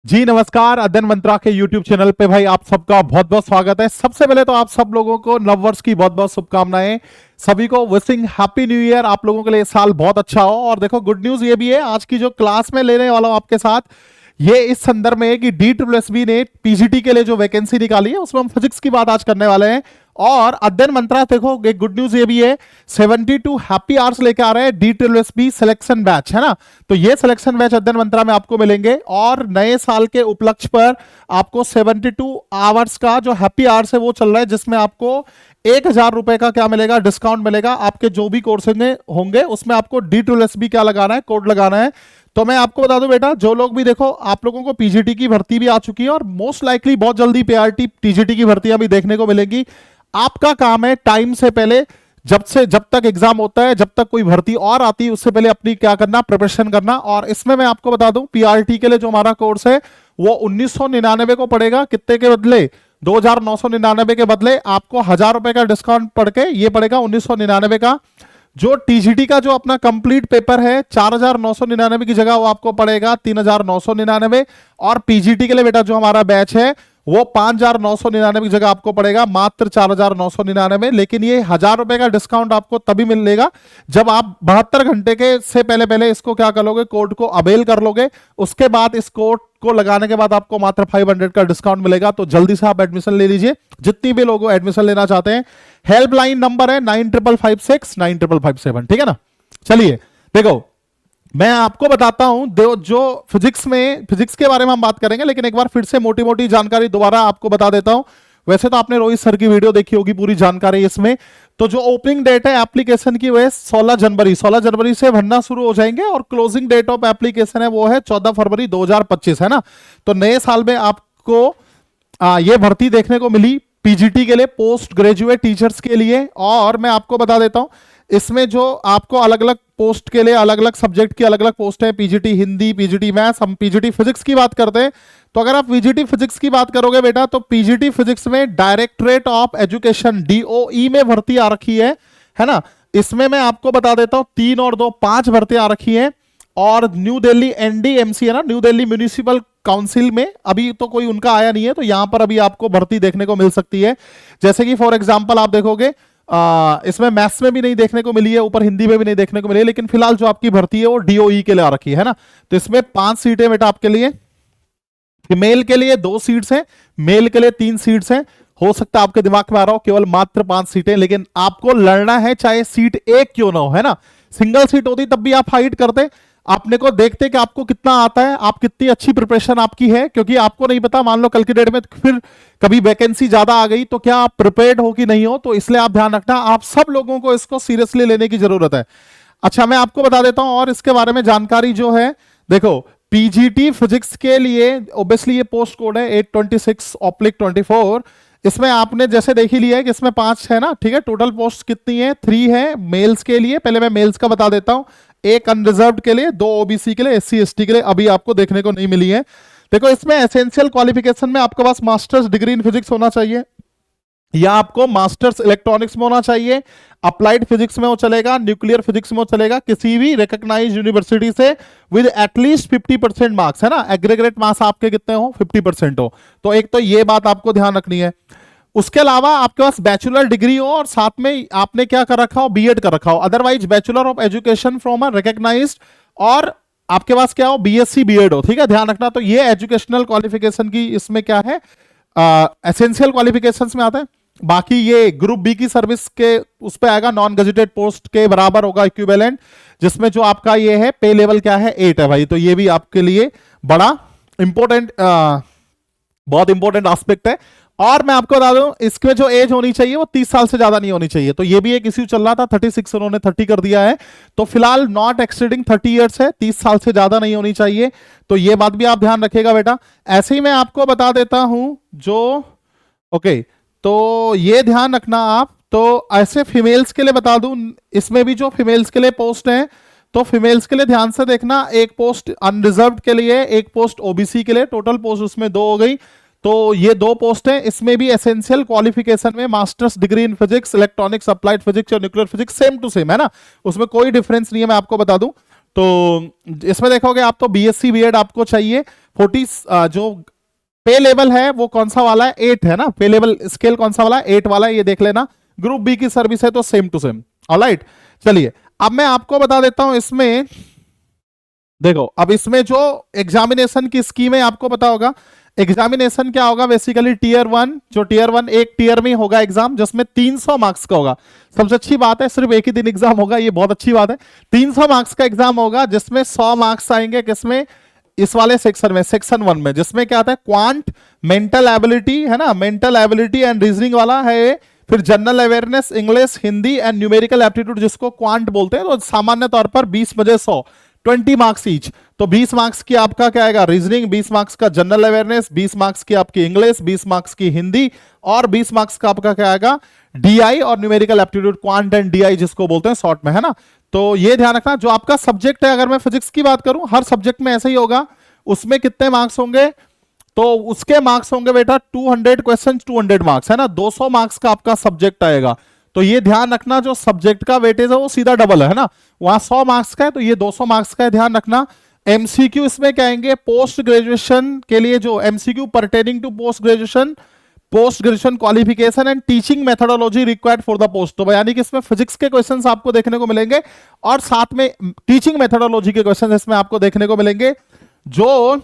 जी नमस्कार। अध्ययन मंत्रा के YouTube चैनल पे भाई आप सबका बहुत बहुत स्वागत है। सबसे पहले तो आप सब लोगों को नववर्ष की बहुत बहुत शुभकामनाएं। सभी को विशिंग हैप्पी न्यू ईयर। आप लोगों के लिए साल बहुत अच्छा हो। और देखो गुड न्यूज ये भी है, आज की जो क्लास में लेने वाला हूं आपके साथ, ये इस संदर्भ में है कि DSSB ने पीजीटी के लिए जो वैकेंसी निकाली है उसमें हम फिजिक्स की बात आज करने वाले हैं। और अध्ययन मंत्रा देखो एक गुड न्यूज ये भी है, 72 हैप्पी आवर्स लेके आ रहे हैं DSSB सिलेक्शन बैच, है ना। तो ये सिलेक्शन बैच अध्ययन मंत्रा में आपको मिलेंगे और नए साल के उपलक्ष्य पर आपको 72 आवर्स का जो हैप्पी आवर्स है वो चल रहा है, जिसमें आपको 1000 रुपए का क्या मिलेगा, डिस्काउंट मिलेगा। आपके जो भी कोर्स होंगे उसमें आपको DSSB क्या लगाना है, कोड लगाना है। तो मैं आपको बता दूं बेटा, जो लोग भी देखो, आप लोगों को पीजीटी की भर्ती भी आ चुकी है और मोस्ट लाइकली बहुत जल्दी पीआरटी टीजीटी की भर्तियां भी देखने को मिलेंगी। आपका काम है टाइम से पहले, जब तक एग्जाम होता है, जब तक कोई भर्ती और आती है, उससे पहले अपनी क्या करना, प्रिपरेशन करना। और इसमें मैं आपको बता दूं, पीआरटी के लिए जो हमारा कोर्स है वो 1999 को पड़ेगा। कितने के बदले? 2999 के बदले आपको 1000 रुपए का डिस्काउंट पड़ के ये पड़ेगा 1999 का। जो टीजीटी का जो अपना कंप्लीट पेपर है 4999 की जगह वो आपको पड़ेगा 3999। और पीजीटी के लिए बेटा जो हमारा बैच है वो 5999 की जगह आपको पड़ेगा मात्र 4999। लेकिन ये 1000 रुपए का डिस्काउंट आपको तभी मिलेगा जब आप 72 घंटे के से पहले इसको क्या कर लोगे, कोड को अवेल कर लोगे। उसके बाद इस कोड को लगाने के बाद आपको मात्र 500 का डिस्काउंट मिलेगा। तो जल्दी से आप एडमिशन ले लीजिए, जितनी भी लोग एडमिशन लेना चाहते हैं। हेल्पलाइन नंबर है 9556 9557, ठीक है ना। चलिए देखो, मैं आपको बताता हूं जो फिजिक्स के बारे में हम बात करेंगे, लेकिन एक बार फिर से मोटी मोटी जानकारी दोबारा आपको बता देता हूं। वैसे तो आपने रोहित सर की वीडियो देखी होगी, पूरी जानकारी इसमें। तो जो ओपनिंग डेट है एप्लीकेशन की वो है 16 जनवरी से भरना शुरू हो जाएंगे और क्लोजिंग डेट ऑफ एप्लीकेशन है वो है 14 फरवरी 2025, है ना। तो नए साल में आपको ये भर्ती देखने को मिली पीजीटी के लिए, पोस्ट ग्रेजुएट टीचर्स के लिए। और मैं आपको बता देता हूं, इसमें जो आपको अलग अलग पोस्ट के लिए अलग अलग सब्जेक्ट की अलग अलग पोस्ट है, पीजीटी हिंदी, पीजीटी मैथ्स। हम पीजीटी फिजिक्स की बात करते हैं, तो अगर आप पीजीटी फिजिक्स की बात करोगे बेटा, तो पीजीटी फिजिक्स में डायरेक्टरेट ऑफ एजुकेशन DOE में भर्ती आ रखी है ना। इसमें मैं आपको बता देता हूं 3 और 2 5 भर्ती आ रखी है। और न्यू दिल्ली NDMC है ना, न्यू दिल्ली म्यूनिसिपल काउंसिल में अभी तो कोई उनका आया नहीं है, तो यहां पर अभी आपको भर्ती देखने को मिल सकती है। जैसे कि फॉर एग्जांपल आप देखोगे इसमें मैथ्स में भी नहीं देखने को मिली है, ऊपर हिंदी में भी नहीं देखने को मिली है, लेकिन फिलहाल जो आपकी भर्ती है वो DOE के लिए आ रखी है ना। तो इसमें 5 सीटें बेटा आपके लिए। फीमेल के लिए 2 सीट्स हैं, मेल के लिए 3 सीट्स हैं। हो सकता है आपके दिमाग में आ रहा हो केवल मात्र 5 सीटें, लेकिन आपको लड़ना है चाहे सीट एक क्यों ना हो, है ना। सिंगल सीट होती तब भी आप फाइट करते। अपने को देखते कि आपको कितना आता है, आप कितनी अच्छी प्रिपरेशन आपकी है, क्योंकि आपको नहीं पता, मान लो कल की डेट में फिर कभी वैकेंसी ज्यादा आ गई तो क्या आप प्रिपेयर्ड हो कि नहीं हो। तो इसलिए आप ध्यान रखना, आप सब लोगों को इसको सीरियसली लेने की जरूरत है। अच्छा, मैं आपको बता देता हूं और इसके बारे में जानकारी जो है, देखो पीजीटी फिजिक्स के लिए ऑब्वियसली ये पोस्ट कोड है 826/24। इसमें आपने जैसे देख ही लिया है कि इसमें 5 है ना, ठीक है। टोटल पोस्ट कितनी है? 3 है मेल्स के लिए। पहले मैं मेल्स का बता देता हूं, 1 अनरिजर्व्ड के लिए, 2 ओबीसी के लिए, SC ST के लिए अभी आपको देखने को नहीं मिली है। देखो इसमें एसेंशियल क्वालिफिकेशन में आपके पास मास्टर्स डिग्री इन फिजिक्स होना चाहिए, या आपको मास्टर्स इलेक्ट्रॉनिक्स में होना चाहिए। अप्लाइड फिजिक्स में वो चलेगा, न्यूक्लियर फिजिक्स में वो चलेगा, किसी भी रिकॉग्नाइज्ड यूनिवर्सिटी से विद एटलीस्ट 50% मार्क्स, है ना। एग्रीगेट मार्क्स आपके कितने हो? 50% हो। तो एक तो ये बात आपको ध्यान रखनी है। उसके अलावा आपके पास बैचलर डिग्री हो और साथ में आपने क्या कर रखा हो, बीएड कर रखा हो, otherwise bachelor of education from a recognized, और आपके पास क्या हो, BSc BEd हो, ठीक है, ध्यान रखना। तो ये एजुकेशनल क्वालिफिकेशन की इसमें क्या है, एसेंशियल क्वालिफिकेशंस में आता है। बाकी ये ग्रुप बी की सर्विस के उस पे आएगा, नॉन गजेटेड पोस्ट के बराबर होगा इक्विवेलेंट, जिसमें जो आपका ये है पे लेवल क्या है, 8 है भाई। तो ये भी आपके लिए बड़ा इंपॉर्टेंट, बहुत इंपॉर्टेंट एस्पेक्ट है। और मैं आपको बता दूं, इसमें जो एज होनी चाहिए वो 30 साल से ज्यादा नहीं होनी चाहिए। तो ये भी एक इश्यू चल रहा था, 36 उन्होंने 30 कर दिया है। तो फिलहाल नॉट एक्सीडिंग 30 ईयर्स है, 30 साल से ज्यादा नहीं होनी चाहिए। तो ये बात भी आप ध्यान रखिएगा बेटा। ऐसे ही मैं आपको बता देता हूं जो ओके, तो ये ध्यान रखना आप। तो ऐसे फीमेल्स के लिए बता दूं, इसमें भी जो फीमेल्स के लिए पोस्ट है, तो फीमेल्स के लिए ध्यान से देखना, एक पोस्ट अनरिजर्व्ड के लिए, एक पोस्ट ओबीसी के लिए, टोटल पोस्ट उसमें 2 हो गई। तो ये 2 पोस्ट है, इसमें भी एसेंशियल क्वालिफिकेशन में masters degree in physics, electronics, applied physics और nuclear physics same to same, है ना, उसमें कोई डिफरेंस नहीं है, मैं आपको बता दूं। तो इसमें देखोगे आप तो बीएससी बीएड आपको चाहिए 40 जो पे लेवल है वो कौन सा वाला है 8 है ना, पे लेवल स्केल कौन सा वाला है 8 वाला है, ये देख लेना। ग्रुप बी की सर्विस है तो सेम टू सेम। ऑलराइट, चलिए अब मैं आपको बता देता हूं इसमें देखो, अब इसमें जो एग्जामिनेशन की स्कीम है आपको पता होगा। एग्जामिनेशन क्या होगा बेसिकली, टीयर 1, जो टीयर 1 एक टीयर में होगा एग्जाम जिसमें 300 मार्क्स का होगा। सबसे अच्छी बात है सिर्फ एक ही दिन एग्जाम होगा, ये बहुत अच्छी बात है। 300 मार्क्स का एग्जाम होगा जिसमें 100 मार्क्स आएंगे किसमें, इस वाले सेक्शन में, सेक्शन 1 में, जिसमें क्या आता है क्वांट, मेंटल एबिलिटी है ना, मेंटल एबिलिटी एंड रीजनिंग वाला है, फिर general awareness, English, Hindi and numerical aptitude जिसको क्वांट बोलते हैं। तो सामान्य तौर पर 20 बजे 100, 20 मार्क्स ईच। तो 20 मार्क्स की आपका क्या आएगा रीजनिंग, 20 मार्क्स का जनरल अवेयरनेस, 20 मार्क्स की आपकी इंग्लिश, 20 मार्क्स की हिंदी और 20 मार्क्स का आपका क्या आएगा डीआई और numerical aptitude, quant and DI जिसको बोलते हैं शॉर्ट में, है ना। तो ये ध्यान रखना जो आपका सब्जेक्ट है, अगर मैं फिजिक्स की बात करूं हर सब्जेक्ट में ऐसा ही होगा। उसमें कितने मार्क्स होंगे, तो उसके मार्क्स होंगे बेटा 200 क्वेश्चन 200 मार्क्स, है ना, 200 मार्क्स का आपका सब्जेक्ट आएगा। तो ये ध्यान रखना जो सब्जेक्ट का वेटेज है वो सीधा डबल है ना, वहां 100 मार्क्स का है तो ये 200 मार्क्स का है, ध्यान रखना। एमसीक्यू इसमें क्या आएंगे, पोस्ट ग्रेजुएशन के लिए जो MCQ pertaining to post graduation qualification and teaching methodology required for the post. तो यानी कि इसमें फिजिक्स के क्वेश्चंस आपको देखने को मिलेंगे और साथ में टीचिंग मेथोडोलॉजी के क्वेश्चंस इसमें आपको देखने को मिलेंगे। जो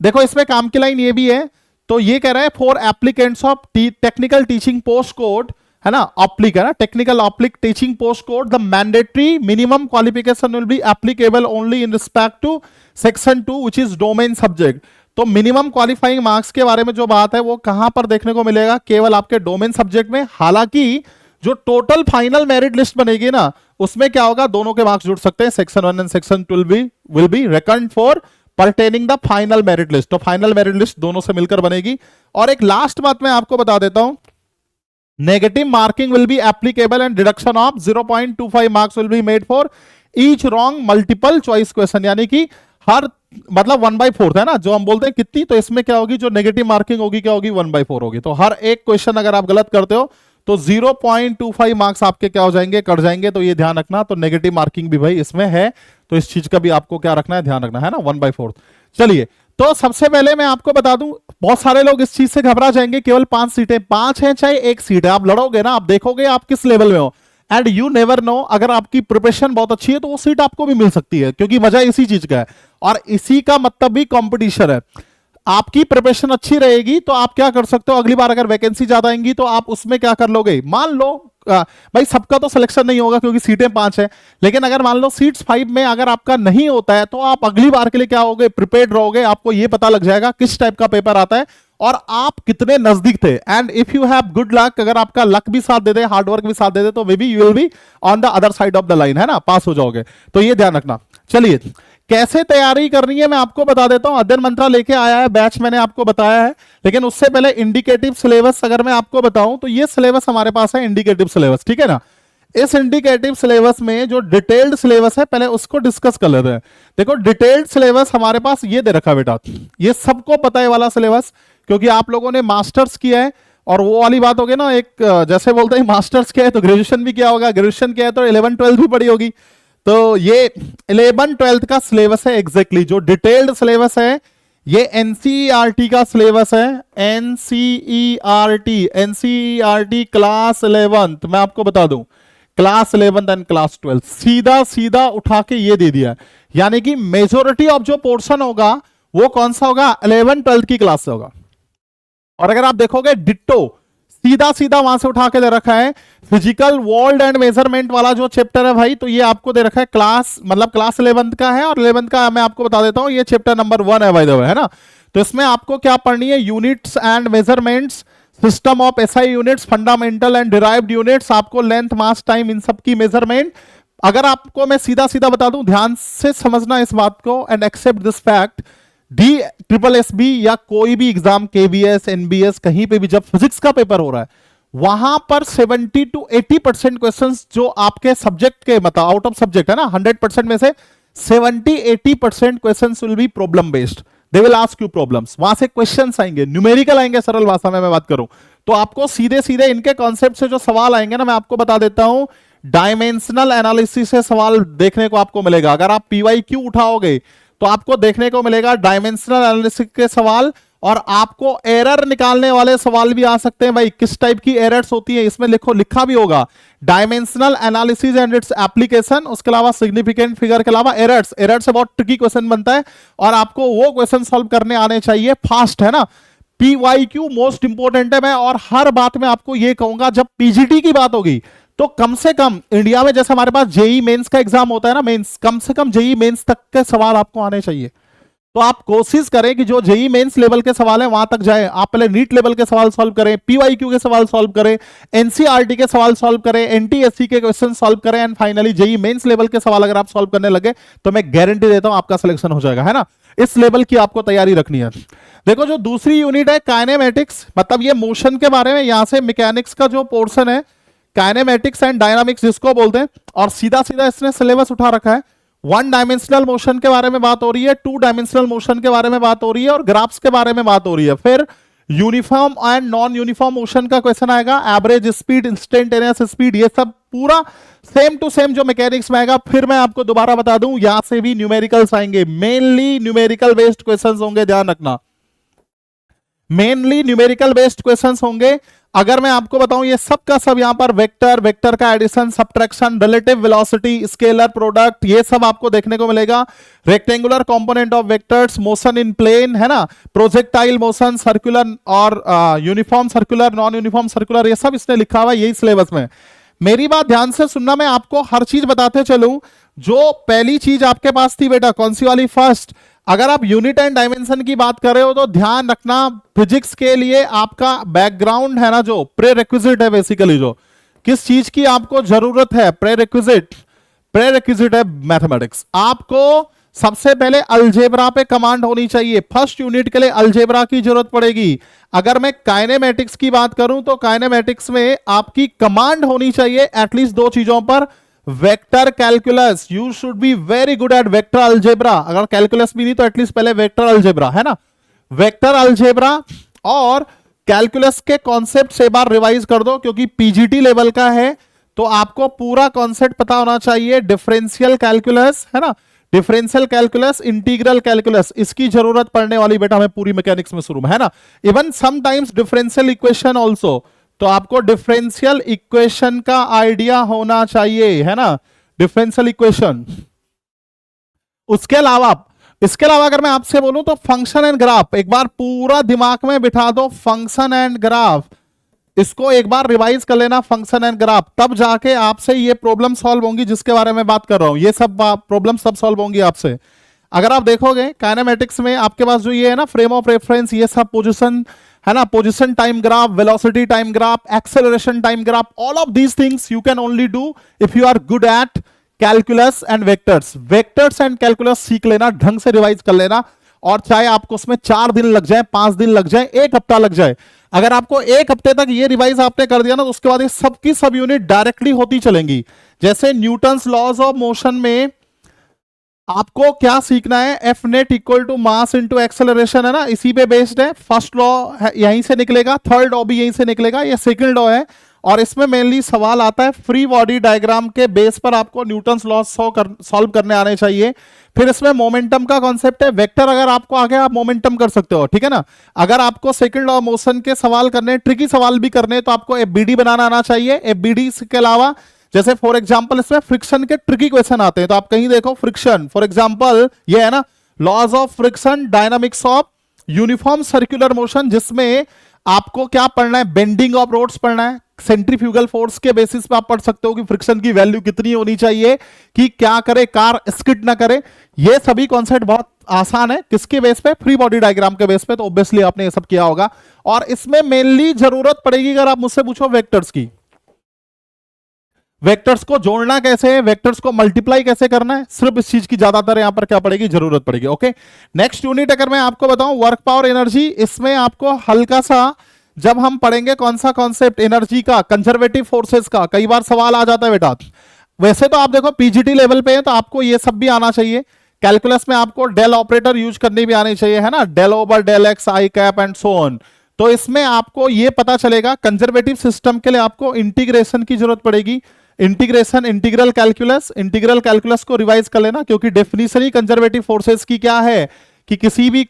देखो इसमें काम की लाइन ये भी है, तो ये कह रहा है for applicants of technical teaching post code, है ना, ऑप्लिक है ना, टेक्निकल ऑप्लिक teaching post code, the mandatory minimum qualification will be applicable only in respect to section 2 which is domain subject. तो मिनिमम क्वालिफाइंग मार्क्स के बारे में जो बात है वो कहां पर देखने को मिलेगा, केवल आपके डोमेन सब्जेक्ट में। हालांकि जो टोटल फाइनल मेरिट लिस्ट बनेगी ना उसमें क्या होगा, दोनों के मार्क्स जुड़ सकते हैं, section 1 and section 2 will be reckoned for pertaining the final merit list. तो फाइनल मेरिट लिस्ट दोनों से मिलकर बनेगी। और एक लास्ट बात मैं आपको बता देता हूं, negative marking will be applicable and deduction of 0.25 marks will be made for each wrong multiple choice question. यानी कि हर मतलब 1/4 है ना, जो हम बोलते हैं कितनी, तो इसमें क्या होगी जो नेगेटिव मार्किंग होगी क्या होगी 1/4 होगी। तो हर एक क्वेश्चन अगर आप गलत करते हो तो 0.25 मार्क्स आपके क्या हो जाएंगे, कट जाएंगे। तो ये ध्यान रखना, तो नेगेटिव मार्किंग भी भाई इसमें है, तो इस चीज का भी आपको क्या रखना है, ध्यान रखना है ना, 1/4। चलिए तो सबसे पहले मैं आपको बता दूं, बहुत सारे लोग इस चीज से घबरा जाएंगे, केवल 5 सीटें, 5 हैं चाहे 1 सीट है, आप लड़ोगे ना, आप देखोगे आप किस लेवल में हो, एंड यू नेवर नो, अगर आपकी प्रिपरेशन बहुत अच्छी है तो वो सीट आपको भी मिल सकती है, क्योंकि मजा इसी चीज का है और इसी का मतलब भी कंपटीशन है। आपकी प्रिपरेशन अच्छी रहेगी तो आप क्या कर सकते हो, अगली बार अगर वैकेंसी ज्यादा आएंगी तो आप उसमें क्या कर लोगे, मान लो भाई सबका तो सिलेक्शन नहीं होगा क्योंकि सीटें 5 है, लेकिन अगर मान लो सीट्स 5 में अगर आपका नहीं होता है तो आप अगली बार के लिए क्या होगे, प्रिपेयर्ड रहोगे, आपको ये पता लग जाएगा किस टाइप का पेपर आता है और आप कितने नजदीक थे। And if you have good luck, अगर आपका लक भी साथ दे दे, हार्डवर्क भी साथ दे दे, तो may be you will be on the other side of the line, है ना, पास हो जाओगे। तो ये ध्यान रखना। चलिए कैसे तैयारी करनी है मैं आपको बता देता हूं। अध्ययन मंत्रा लेके आया है बैच, मैंने आपको बताया है, लेकिन उससे पहले इंडिकेटिव सिलेबस अगर मैं आपको बताऊं तो ये सिलेबस हमारे पास है, इंडिकेटिव सिलेबस, ठीक है ना। इस इंडिकेटिव सिलेबस में जो डिटेल्ड सिलेबस है पहले उसको डिस्कस कर लेते हैं। देखो डिटेल्ड सिलेबस हमारे पास ये दे रखा बेटा, ये सबको पता है वाला सिलेबस, क्योंकि आप लोगों ने मास्टर्स किया है और वो वाली बात होगी ना, एक जैसे बोलते हैं मास्टर्स किया है तो ग्रेजुएशन भी किया होगा, ग्रेजुएशन किया है तो 11 12 भी पढ़ी होगी। तो ये 11 12 का सिलेबस है एग्जैक्टली। जो डिटेल्ड सिलेबस है ये एनसीईआरटी का सिलेबस है, एनसीईआरटी क्लास 11th, मैं आपको बता दूं क्लास 11th एंड क्लास 12 सीधा सीधा उठा के ये दे दिया। यानी कि मेजोरिटी ऑफ जो पोर्शन होगा वो कौन सा होगा, 11 12 की क्लास से होगा। और अगर आप देखोगे डिट्टो सीधा सीधा वहां से उठा के दे रखा है, फिजिकल वर्ल्ड एंड मेजरमेंट वाला जो चैप्टर है भाई, तो ये आपको दे रखा है क्लास, मतलब क्लास 11th का है, और 11th का मैं आपको बता देता हूं ये चैप्टर नंबर 1 है बाय द वे, है ना। तो इसमें आपको क्या पढ़नी है, units and measurements, system of SI units, fundamental and derived units, आपको लेंथ मास टाइम इन सब की मेजरमेंट। अगर आपको मैं सीधा सीधा बता दूं, ध्यान से समझना इस बात को and accept this fact, DSSB या कोई भी एग्जाम, KVS NBS कहीं पे भी जब फिजिक्स का पेपर हो रहा है वहां पर 70 to 80% क्वेश्चंस जो आपके सब्जेक्ट के मतलब आउट ऑफ सब्जेक्ट है ना, 100% में से 70-80% questions will be problem based. They will ask you problems, वहां से क्वेश्चंस आएंगे, न्यूमेरिकल आएंगे, सरल भाषा में मैं बात करूं तो आपको सीधे सीधे इनके कॉन्सेप्ट से जो सवाल आएंगे ना, मैं आपको बता देता हूं डायमेंशनल एनालिसिस से सवाल देखने को आपको मिलेगा। अगर आप पीवाईक्यू उठाओगे तो आपको देखने को मिलेगा डायमेंशनल एनालिसिस के सवाल, और आपको एरर निकालने वाले सवाल भी आ सकते हैं। भाई किस टाइप की एरर्स होती है इसमें लिखा भी होगा, dimensional analysis and its application, उसके अलावा सिग्निफिकेंट फिगर के अलावा एरर्स। एरर्स से बहुत ट्रिकी क्वेश्चन बनता है और आपको वो क्वेश्चन सॉल्व करने आने चाहिए फास्ट, है ना। पीवाईक्यू मोस्ट इंपोर्टेंट है। मैं और हर बात में आपको ये कहूंगा, जब पीजीटी की बात होगी तो कम से कम इंडिया में जैसे हमारे पास जेई मेंस का एग्जाम होता है ना, मेंस, कम से कम जेई मेंस तक के सवाल आपको आने चाहिए। तो आप कोशिश करें कि जो जेई मेंस लेवल के सवाल है वहां तक जाए। आप पहले नीट लेवल के सवाल सॉल्व करें, पीवाईक्यू के सवाल सॉल्व करें, एनसीईआरटी के सवाल सॉल्व करें, एनटीएससी के क्वेश्चन सॉल्व करें, and finally JEE Mains level के सवाल अगर आप सॉल्व करने लगे तो मैं गारंटी देता हूं आपका सिलेक्शन हो जाएगा, है ना। इस लेवल की आपको तैयारी रखनी है। देखो जो दूसरी यूनिट है काइनेमेटिक्स, मतलब ये मोशन के बारे में, यहां से मैकेनिक्स का जो पोर्शन है काइनेमेटिक्स एंड डायनामिक्स जिसको बोलते हैं, और सीधा सीधा इसने सिलेबस उठा रखा है। 1 डायमेंशनल मोशन के बारे में बात हो रही है, 2 डायमेंशनल मोशन के बारे में बात हो रही है, और ग्राफ्स के बारे में बात हो रही है। फिर uniform and non uniform motion का क्वेश्चन आएगा, एवरेज स्पीड, इंस्टेंटेनियस स्पीड, ये सब पूरा सेम टू सेम जो मैकेनिक्स में आएगा। फिर मैं आपको दोबारा बता दूं, यहां से भी न्यूमेरिकल्स आएंगे, मेनली न्यूमेरिकल बेस्ड क्वेश्चंस होंगे, ध्यान रखना, मेनली न्यूमेरिकल बेस्ड क्वेश्चंस होंगे। अगर मैं आपको बताऊं ये सब का सब यहां पर वेक्टर, वेक्टर का addition, subtraction, relative velocity, scalar product, ये सब आपको देखने को मिलेगा। Rectangular component of vectors, motion in plane, है ना, प्रोजेक्टाइल मोशन, सर्कुलर और uniform circular, non uniform circular, ये सब इसने लिखा हुआ है यही सिलेबस में। मेरी बात ध्यान से सुनना, मैं आपको हर चीज बताते चलूं। जो पहली चीज आपके पास थी बेटा, कौन सी वाली, फर्स्ट, अगर आप यूनिट एंड डायमेंशन की बात कर रहे हो तो ध्यान रखना, फिजिक्स के लिए आपका बैकग्राउंड है ना, जो प्रे रिक्विजिट है, बेसिकली जो किस चीज की आपको जरूरत है, प्रे रिक्विजिट है मैथमेटिक्स। आपको सबसे पहले अलजेब्रा पे कमांड होनी चाहिए। फर्स्ट यूनिट के लिए अलजेब्रा की जरूरत पड़ेगी। अगर मैं काइनेमेटिक्स की बात करूं तो काइनेमेटिक्स में आपकी कमांड होनी चाहिए एटलीस्ट 2 चीजों पर, vector calculus, you should be very good at vector algebra. अगर कैलकुलस भी नहीं तो एटलीस्ट पहले वेक्टर अलजेब्रा, है ना, वेक्टर अलजेब्रा। और कैलकुलस के कॉन्सेप्ट से एक बार रिवाइज कर दो क्योंकि पीजीटी लेवल का है, तो आपको पूरा कॉन्सेप्ट पता होना चाहिए। डिफरेंशियल कैलकुलस, है ना, डिफरेंशियल कैलकुलस, इंटीग्रल कैलकुलस, इसकी जरूरत पड़ने वाली बेटा हमें पूरी मैकेनिक्स में शुरू में, है ना। Even sometimes differential equation also, तो आपको डिफरेंशियल इक्वेशन का आइडिया होना चाहिए, है ना, डिफरेंशियल इक्वेशन। उसके अलावा, इसके अलावा अगर मैं आपसे बोलूं तो फंक्शन एंड ग्राफ, एक बार पूरा दिमाग में बिठा दो, फंक्शन एंड ग्राफ, इसको एक बार रिवाइज कर लेना, फंक्शन एंड ग्राफ, तब जाके आपसे ये प्रॉब्लम सॉल्व होंगी जिसके बारे में बात कर रहा हूं। ये सब प्रॉब्लम सब सॉल्व होंगी आपसे। अगर आप देखोगे काइनेमेटिक्स में आपके पास जो ये है ना, फ्रेम ऑफ रेफरेंस, ये सब पोजीशन, है ना, position time graph, velocity time graph, acceleration time graph, all of these things you can only do if you are good at calculus and vectors. Vectors and calculus सीख लेना, ढंग से revise कर लेना, और चाहे आपको उसमें 4 दिन लग जाए, 5 दिन लग जाए, 1 हफ्ता लग जाए, अगर आपको 1 हफ्ते तक ये रिवाइज आपने कर दिया ना, तो उसके बाद ये सबकी सब यूनिट डायरेक्टली होती चलेंगी। जैसे न्यूटन्स लॉज ऑफ मोशन में आपको क्या सीखना है, F net equal to mass into acceleration, है ना, इसी पे बेस्ड है। फर्स्ट लॉ यहीं से निकलेगा, थर्ड लॉ भी यहीं से निकलेगा, ये सेकंड लॉ है। और इसमें मेनली सवाल आता है फ्री बॉडी डायग्राम के बेस पर, आपको न्यूटन्स लॉ सॉल्व करने आने चाहिए। फिर इसमें मोमेंटम का कॉन्सेप्ट है, वेक्टर अगर आपको आ गया आप मोमेंटम कर सकते हो, ठीक है ना। अगर आपको सेकंड लॉ मोशन के सवाल करने, ट्रिकी सवाल भी करने, तो आपको एफबीडी बनाना आना चाहिए। एफबीडी के अलावा जैसे फॉर एग्जांपल इसमें फ्रिक्शन के ट्रिकी क्वेश्चन आते हैं, तो आप कहीं देखो फ्रिक्शन, फॉर एग्जांपल ये है ना, laws of friction, dynamics of uniform circular motion, जिसमें आपको क्या पढ़ना है, बेंडिंग ऑफ रोड्स पढ़ना है। सेंट्रीफ्यूगल फोर्स के बेसिस पे आप पढ़ सकते हो कि फ्रिक्शन की वैल्यू कितनी होनी चाहिए, कि क्या करे कार स्किड ना करे। ये सभी कॉन्सेप्ट बहुत आसान है, किसके बेस पे, फ्री बॉडी डायग्राम के बेस पे, तो ऑब्वियसली आपने ये सब किया होगा। और इसमें मेनली जरूरत पड़ेगी, अगर आप मुझसे पूछो वेक्टर्स की, वेक्टर्स को जोड़ना कैसे है, वेक्टर्स को मल्टीप्लाई कैसे करना है, सिर्फ इस चीज की ज्यादातर यहां पर क्या पड़ेगी, जरूरत पड़ेगी। ओके, नेक्स्ट यूनिट अगर मैं आपको बताऊं वर्क पावर एनर्जी, इसमें आपको हल्का सा जब हम पढ़ेंगे कौन सा कॉन्सेप्ट, एनर्जी का, कंजर्वेटिव फोर्सेस का, कई बार सवाल आ जाता है बेटा। वैसे तो आप देखो पीजीटी लेवल पे है तो आपको ये सब भी आना चाहिए। कैलकुलस में आपको डेल ऑपरेटर यूज करनी भी आनी चाहिए, है ना, del over del x, I cap and so on. तो इसमें आपको ये पता चलेगा, कंजर्वेटिव सिस्टम के लिए आपको इंटीग्रेशन की जरूरत पड़ेगी, इंटीग्रेशन, इंटीग्रल कैलकुलस को रिवाइज कर लेना, क्योंकि डेफिनेशन ही कंजर्वेटिव फोर्सेस की क्या है कि किसी भी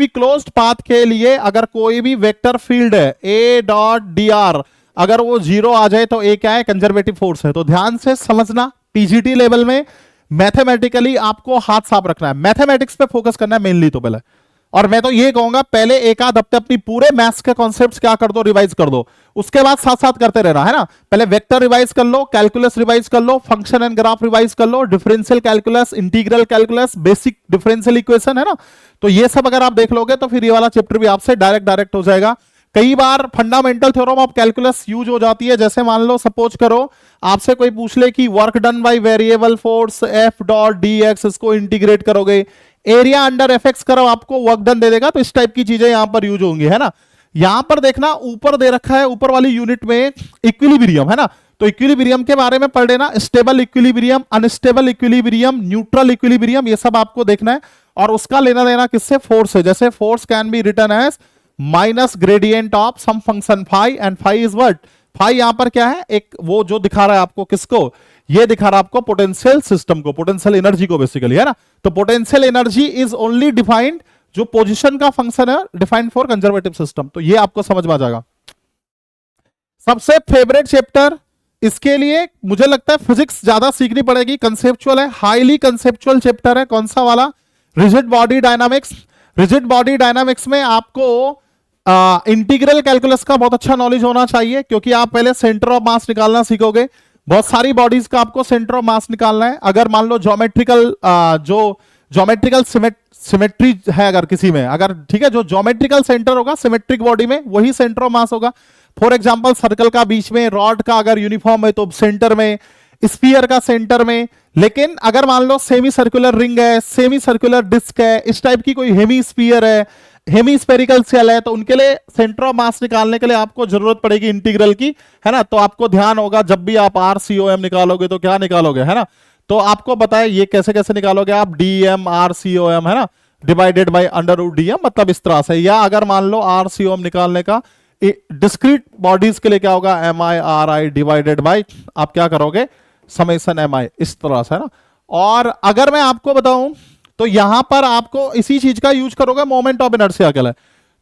क्लोज्ड पाथ के लिए अगर कोई भी वेक्टर फील्ड है ए डॉट डी आर, अगर वो जीरो आ जाए तो ए क्या है, कंजर्वेटिव फोर्स है। तो ध्यान से समझना, पीजीटी लेवल में मैथमेटिकली आपको हाथ साफ रखना है, मैथमेटिक्स पे फोकस करना है मेनली तो पहले। और मैं तो ये कहूंगा पहले एक आध हफ्ते अपनी पूरे मैथ्स के कॉन्सेप्ट्स क्या कर दो, रिवाइज कर दो, उसके बाद साथ साथ करते रहना है ना। पहले वेक्टर रिवाइज कर लो, कैलकुलस रिवाइज कर लो, फंक्शन एंड ग्राफ रिवाइज कर लो, differential calculus, integral calculus, basic differential equation है ना। तो ये सब अगर आप देख लोगे तो फिर ये वाला चैप्टर भी आपसे डायरेक्ट हो जाएगा। कई बार fundamental theorem of calculus use हो जाती है, जैसे मान लो सपोज करो आपसे कोई पूछ ले कि work done by variable force F dot D x, इसको इंटीग्रेट करोगे, एरिया अंडर एफ एक्स करो, आपको वर्क डन दे देगा। तो इस टाइप की चीजें यहां पर यूज होंगी, है ना। यहां पर देखना ऊपर दे रखा है, ऊपर वाली यूनिट में इक्विलिब्रियम है ना, तो इक्विलिब्रियम के बारे में पढ़ लेना, stable equilibrium, unstable equilibrium, neutral equilibrium, ये सब आपको देखना है। और उसका लेना देना किससे, फोर्स है। जैसे force can be written as minus gradient of some function phi, and phi is what, phi यहां पर क्या है, एक वो जो दिखा रहा है आपको, किसको, ये दिखा रहा है आपको पोटेंशियल सिस्टम को, पोटेंशियल एनर्जी को बेसिकली, है ना। तो potential energy is only defined, जो पोजीशन का फंक्शन है, डिफाइंड फॉर कंजर्वेटिव सिस्टम। तो ये आपको समझ में आ जाएगा। सबसे फेवरेट चैप्टर इसके लिए मुझे लगता है फिजिक्स ज्यादा सीखनी पड़ेगी, कंसेप्चुअल है, हाईली कंसेप्चुअल चैप्टर है। कौन सा वाला, rigid body dynamics. Rigid body dynamics में आपको इंटीग्रल कैलकुलस का बहुत अच्छा नॉलेज होना चाहिए, क्योंकि आप पहले सेंटर ऑफ मास निकालना सीखोगे। बहुत सारी बॉडीज का आपको सेंटर ऑफ मास निकालना है। अगर मान लो ज्योमेट्रिकल सिमेट्री है अगर किसी में, अगर ठीक है, जो ज्योमेट्रिकल सेंटर होगा सिमेट्रिक बॉडी में वही सेंटर ऑफ मास होगा। फॉर एग्जांपल सर्कल का बीच में, रॉड का अगर यूनिफॉर्म है तो सेंटर में, स्फीयर का सेंटर में। लेकिन अगर मान लो सेमी सर्कुलर रिंग है, सेमी सर्कुलर डिस्क है, इस टाइप की कोई हेमी स्फीयर है, हेमी स्फेरिकल सेल है, तो उनके लिए सेंटर ऑफ मास निकालने के लिए आपको जरूरत पड़ेगी इंटीग्रल की, है ना। तो आपको ध्यान होगा जब भी आप RCOM निकालोगे तो क्या निकालोगे, है ना। तो आपको बताए ये कैसे कैसे निकालोगे आप, DM RCOM, है ना, divided by under root DM, मतलब इस तरह से। या अगर मान लो RCOM निकालने का डिस्क्रीट बॉडीज के लिए क्या होगा, MIRI डिवाइडेड बाय, आप क्या करोगे, समेशन MI, इस तरह से, है ना। और अगर मैं आपको बताऊं तो यहां पर आपको इसी चीज का यूज करोगे मोमेंट ऑफ इनर्शिया के लिए।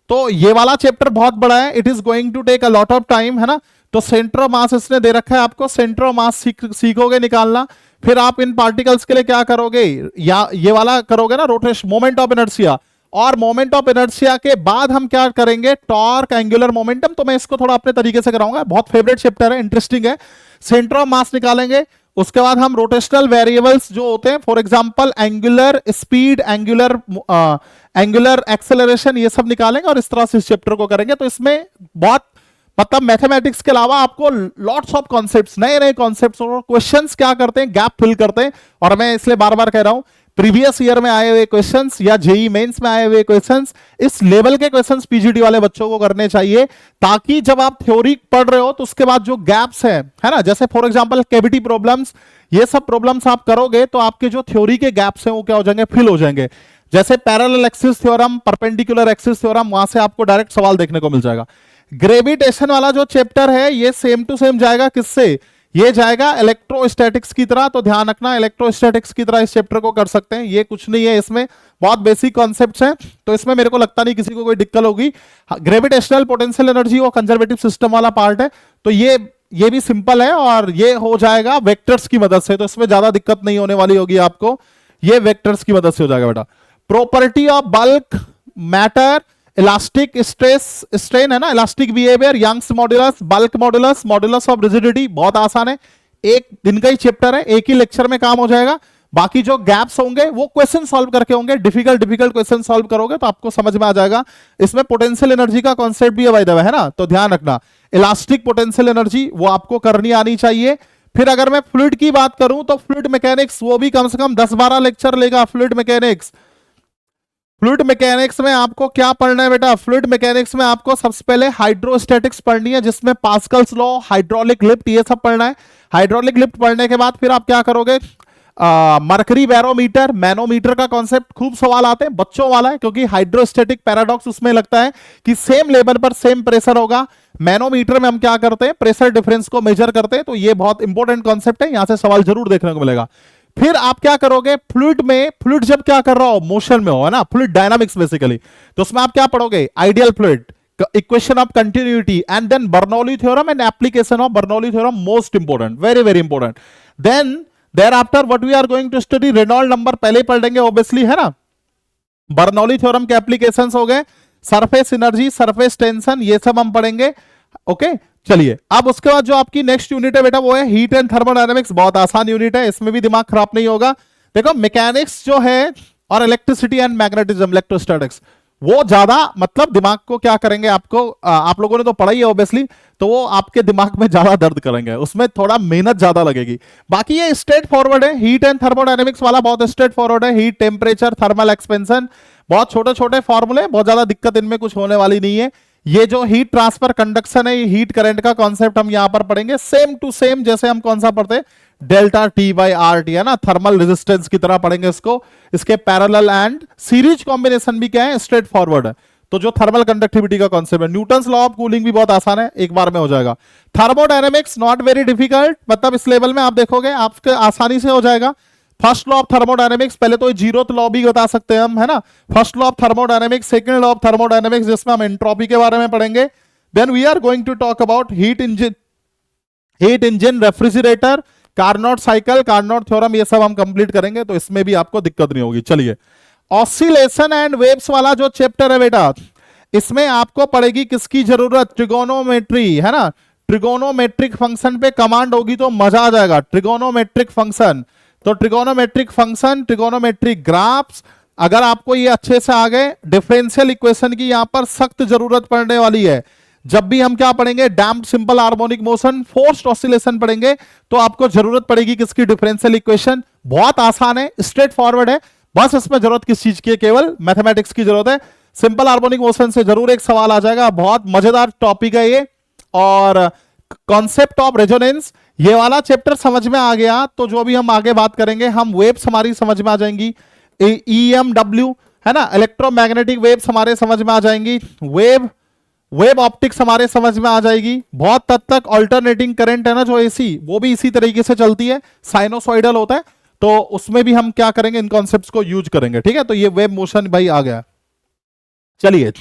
तो ये वाला चैप्टर बहुत बड़ा है, it is going to take a lot of time, है ना। तो सेंटर ऑफ मास इसने दे रखा है आपको, सेंटर ऑफ मास सीखोगे निकालना। फिर आप इन पार्टिकल्स के लिए क्या करोगे, या ये वाला करोगे ना, रोटेशन, मोमेंट ऑफ इनर्शिया। और मोमेंट ऑफ इनर्शिया के बाद हम क्या करेंगे, टॉर्क, एंगुलर मोमेंटम। तो मैं इसको थोड़ा अपने तरीके से कराऊंगा, बहुत फेवरेट चैप्टर है, इंटरेस्टिंग है। सेंटर ऑफ मास निकालेंगे, उसके बाद हम रोटेशनल वेरिएबल्स जो होते हैं, for example angular speed, angular acceleration, ये सब निकालेंगे और इस तरह से इस चैप्टर को करेंगे। तो इसमें बहुत मतलब मैथमेटिक्स के अलावा आपको लॉट्स ऑफ कॉन्सेप्ट्स, नए नए कॉन्सेप्ट्स और क्वेश्चंस क्या करते हैं, गैप फिल करते हैं। और मैं इसलिए बार बार कह रहा हूं, प्रीवियस ईयर में आए हुए क्वेश्चंस या जेई मेंस में आए हुए क्वेश्चंस, इस लेवल के क्वेश्चंस पीजीटी वाले बच्चों को करने चाहिए, ताकि जब आप थ्योरी पढ़ रहे हो तो उसके बाद जो गैप्स है ना, जैसे फॉर एग्जांपल कैविटी प्रॉब्लम्स, ये सब प्रॉब्लम्स आप करोगे तो आपके जो थ्योरी के गैप्स हैं वो क्या हो जाएंगे, फिल हो जाएंगे। जैसे parallel axis theorem, perpendicular axis theorem, वहां से आपको डायरेक्ट सवाल देखने को मिल जाएगा। ग्रेविटेशन वाला जो चैप्टर है ये सेम टू सेम जाएगा किससे, ये जाएगा इलेक्ट्रोस्टैटिक्स की तरह। तो ध्यान रखना, इलेक्ट्रोस्टैटिक्स की तरह इस चैप्टर को कर सकते हैं। ये कुछ नहीं है, इसमें बहुत बेसिक कॉन्सेप्ट्स हैं, तो इसमें मेरे को लगता नहीं किसी को कोई दिक्कत होगी। ग्रेविटेशनल पोटेंशियल एनर्जी वो कंजर्वेटिव सिस्टम वाला पार्ट है, तो ये भी सिंपल है और ये हो जाएगा वेक्टर्स की मदद से, तो इसमें ज्यादा दिक्कत नहीं होने वाली होगी आपको, ये वेक्टर्स की मदद से हो जाएगा बेटा। Property of bulk matter, elastic stress strain, है ना, elastic behaviour, Young's modulus, bulk modulus, modulus of rigidity, बहुत आसान है, एक दिन का ही चैप्टर है, एक ही लेक्चर में काम हो जाएगा। बाकी जो गैप्स होंगे वो क्वेश्चन सॉल्व करके होंगे, डिफिकल्ट क्वेश्चन सॉल्व करोगे तो आपको समझ में आ जाएगा। इसमें पोटेंशियल एनर्जी का कॉन्सेप्ट भी है बाय द वे, है ना, तो ध्यान रखना, इलास्टिक पोटेंशियल एनर्जी वो आपको करनी आनी चाहिए। फिर अगर मैं फ्लूइड की बात करूं तो फ्लूइड मैकेनिक्स, वो भी कम से कम 10-12 लेक्चर लेगा। फ्लूइड मैकेनिक्स में आपको क्या पढ़ना है बेटा, फ्लूइड मैकेनिक्स में आपको सबसे पहले हाइड्रोस्टैटिक्स पढ़नी है, जिसमें पास्कल्स लॉ, हाइड्रोलिक लिफ्ट, ये सब पढ़ना है। हाइड्रोलिक लिफ्ट पढ़ने के बाद फिर आप क्या करोगे, मरकरी बैरोमीटर, मैनोमीटर का कॉन्सेप्ट खूब सवाल आते हैं, बच्चों वाला है क्योंकि हाइड्रोस्टैटिक पैराडॉक्स उसमें लगता है कि सेम लेवल पर सेम प्रेशर होगा। मैनोमीटर में हम क्या करते हैं, प्रेशर डिफरेंस को मेजर करते हैं, तो ये बहुत इंपॉर्टेंट कॉन्सेप्ट है, यहां से सवाल जरूर देखने को मिलेगा। फिर आप क्या करोगे, फ्लूइड में, फ्लूइड जब क्या कर रहा हो, मोशन में हो, है ना, फ्लूइड डायनामिक्स बेसिकली, तो उसमें आप क्या पढ़ोगे, ideal fluid, equation of continuity, and then Bernoulli theorem and application of Bernoulli theorem, most important, very very important. Then thereafter what we are going to study, Reynold number पहले ही पढ़ लेंगे obviously, है ना, Bernoulli theorem के applications हो गए, surface energy, surface tension, ये सब हम पढ़ेंगे। ओके चलिए, अब उसके बाद जो आपकी नेक्स्ट यूनिट है बेटा वो है हीट एंड थर्मोडायनेमिक्स, बहुत आसान यूनिट है, इसमें भी दिमाग खराब नहीं होगा। देखो मैकेनिक्स जो है और इलेक्ट्रिसिटी एंड मैग्नेटिज्म, इलेक्ट्रोस्टैटिक्स, वो ज्यादा मतलब दिमाग को क्या करेंगे, आपको आप लोगों ने तो पढ़ा ही है ऑब्वियसली, तो वो आपके दिमाग में ज्यादा दर्द करेंगे, उसमें थोड़ा मेहनत ज्यादा लगेगी। बाकी ये स्ट्रेट फॉरवर्ड है, हीट एंड थर्मोडायनेमिक्स वाला बहुत स्ट्रेट फॉरवर्ड है, हीट, टेम्परेचर, थर्मल एक्सपेंशन, बहुत छोटे छोटे फॉर्मूले, बहुत ज्यादा दिक्कत इनमें कुछ होने वाली नहीं है। ये जो हीट ट्रांसफर कंडक्शन है, ये हीट करंट का कॉन्सेप्ट हम यहां पर पढ़ेंगे, सेम टू सेम जैसे हम कौन सा पढ़ते हैं, delta T by R T, है ना, थर्मल रेजिस्टेंस की तरह पढ़ेंगे इसको। इसके पैरेलल एंड सीरीज कॉम्बिनेशन भी क्या है, स्ट्रेट फॉरवर्ड है। तो जो थर्मल कंडक्टिविटी का कॉन्सेप्ट है, न्यूटन्स लॉ ऑफ कूलिंग भी बहुत आसान है, एक बार में हो जाएगा। थर्मोडायनेमिक्स नॉट वेरी डिफिकल्ट, मतलब इस लेवल में आप देखोगे आपके आसानी से हो जाएगा। फर्स्ट लॉ ऑफ थर्मोडायनेमिक्स, पहले तो जीरो लॉ भी बता सकते हैं हम, है ना, first law of thermodynamics, second law of thermodynamics जिसमें हम एंट्रोपी के बारे में पढ़ेंगे। Then we are going to talk about heat engine, refrigerator, Carnot cycle, Carnot theorem, ये सब हम कंप्लीट करेंगे, तो इसमें भी आपको दिक्कत नहीं होगी। चलिए, ऑसिलेशन एंड वेव्स वाला जो चैप्टर है बेटा, इसमें आपको पड़ेगी किसकी जरूरत, ट्रिगोनोमेट्री, है ना, ट्रिगोनोमेट्रिक फंक्शन पे कमांड होगी तो मजा आ जाएगा। ट्रिगोनोमेट्रिक फंक्शन, तो ट्रिगोनोमेट्रिक फंक्शन, ट्रिगोनोमेट्रिक ग्राफ्स, अगर आपको ये अच्छे से आ गए, डिफरेंशियल इक्वेशन की यहां पर सख्त जरूरत पड़ने वाली है। जब भी हम क्या पढ़ेंगे, damped simple harmonic motion, forced oscillation पढ़ेंगे, तो आपको जरूरत पड़ेगी किसकी, डिफरेंशियल इक्वेशन। बहुत आसान है, स्ट्रेट फॉरवर्ड है, बस इसमें जरूरत किस चीज की है, केवल मैथमेटिक्स की जरूरत है। सिंपल हार्मोनिक मोशन से जरूर एक सवाल आ जाएगा, बहुत मजेदार टॉपिक है ये। और कॉन्सेप्ट ऑफ रेजोनेंस, ये वाला चैप्टर समझ में आ गया तो जो भी हम आगे बात करेंगे, हम वेव्स हमारी समझ में आ जाएंगी, EMW, है ना, इलेक्ट्रोमैग्नेटिक वेव्स हमारे समझ में आ जाएंगी, वेव ऑप्टिक्स हमारे समझ में आ जाएगी। बहुत हद तक अल्टरनेटिंग करंट है ना जो AC, वो भी इसी तरीके से चलती है, साइनोसॉइडल होता है, तो उसमें भी हम क्या करेंगे, इन कॉन्सेप्ट्स को यूज करेंगे। ठीक है, तो ये वेव मोशन भाई आ गया। चलिए,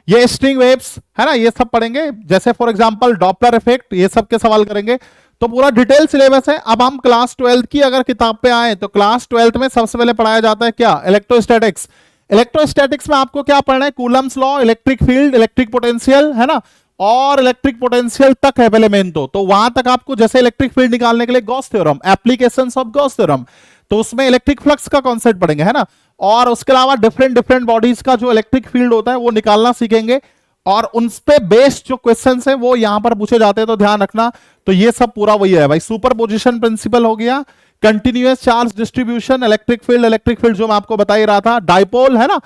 ये स्ट्रिंग वेव्स, है ना, ये सब पढ़ेंगे, जैसे फॉर एग्जांपल डॉपलर इफेक्ट, ये सब के सवाल करेंगे। तो पूरा डिटेल सिलेबस है। अब हम क्लास 12 की अगर किताब पे आए तो क्लास 12 में सबसे पहले पढ़ाया जाता है क्या, इलेक्ट्रोस्टैटिक्स। इलेक्ट्रोस्टैटिक्स में आपको क्या पढ़ना है, Coulomb's law, electric field, electric potential, है ना, और इलेक्ट्रिक पोटेंशियल तक है पहले मेन, तो वहां तक आपको, जैसे इलेक्ट्रिक फील्ड निकालने के लिए Gauss theorem, applications of Gauss theorem, तो उसमें इलेक्ट्रिक फ्लक्स का कॉन्सेप्ट पढ़ेंगे, है ना, और उसके अलावा डिफरेंट डिफरेंट बॉडीज का जो इलेक्ट्रिक फील्ड होता है वो निकालना सीखेंगे, और उन पे बेस्ड जो क्वेश्चंस हैं वो यहां पर पूछे जाते हैं, तो ध्यान रखना। तो ये सब पूरा वही है भाई, सुपरपोजिशन प्रिंसिपल हो गया, continuous charge distribution, electric field जो मैं आपको बता ही रहा था, डाइपोल, है ना,